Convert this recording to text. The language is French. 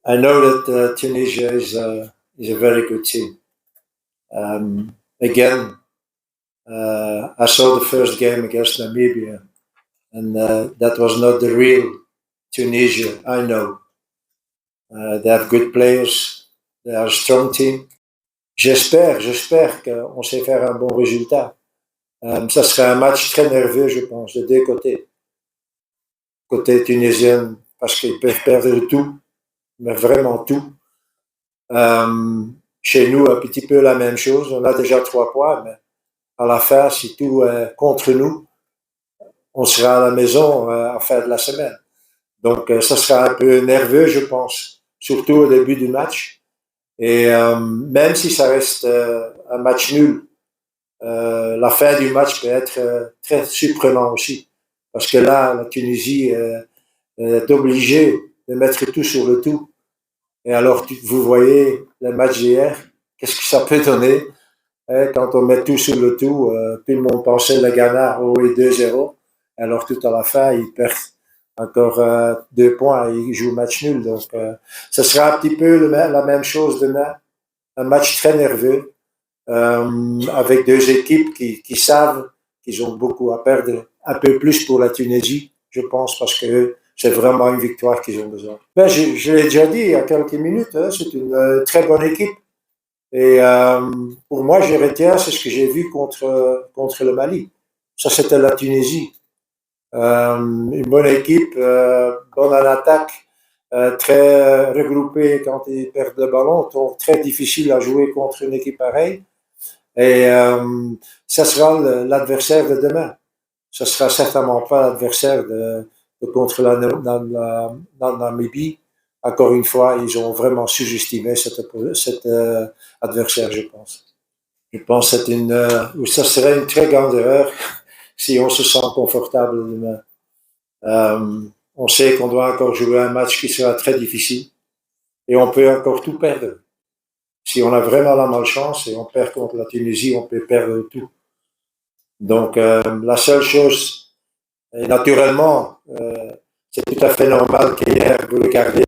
I know that Tunisia is a very good team. Again, I saw the first game against Namibia, and that was not the real Tunisia. I know they have good players, they are a strong team. J'espère qu'on sait faire un bon résultat. Ça serait un match très nerveux, je pense, de deux côtés. Côté tunisien, parce qu'ils peuvent perdre tout, mais vraiment tout. Euh, Chez nous, un petit peu la même chose. On a déjà 3 points, mais à la fin, si tout est contre nous, on sera à la maison à la fin de la semaine. Donc, ça sera un peu nerveux, je pense, surtout au début du match. Et même si ça reste un match nul, la fin du match peut être très surprenant aussi. Parce que là, la Tunisie est obligée de mettre tout sur le tout. Et alors, vous voyez le match d'hier, qu'est-ce que ça peut donner quand on met tout sur le tout. Tout le monde pensait le Ghana au 2-0. Alors, tout à la fin, ils perdent encore 2 points et ils jouent match nul. Donc, ce sera un petit peu la même chose demain. Un match très nerveux avec deux équipes qui savent qu'ils ont beaucoup à perdre. Un peu plus pour la Tunisie, je pense, parce que c'est vraiment une victoire qu'ils ont besoin. Ben, je l'ai déjà dit il y a quelques minutes, c'est une très bonne équipe. Et pour moi, je retiens, c'est ce que j'ai vu contre le Mali. Ça, c'était la Tunisie. Une bonne équipe, bonne en attaque, très regroupée quand ils perdent le ballon, donc très difficile à jouer contre une équipe pareille. Et ça sera l'adversaire de demain. Ce sera certainement pas l'adversaire de contre la Namibie. Encore une fois, ils ont vraiment sous-estimé cet adversaire, je pense. Je pense que ça serait une très grande erreur si on se sent confortable demain. On sait qu'on doit encore jouer un match qui sera très difficile et on peut encore tout perdre. Si on a vraiment la malchance et on perd contre la Tunisie, on peut perdre tout. Donc, la seule chose, et naturellement, c'est tout à fait normal qu'hier, vous regardez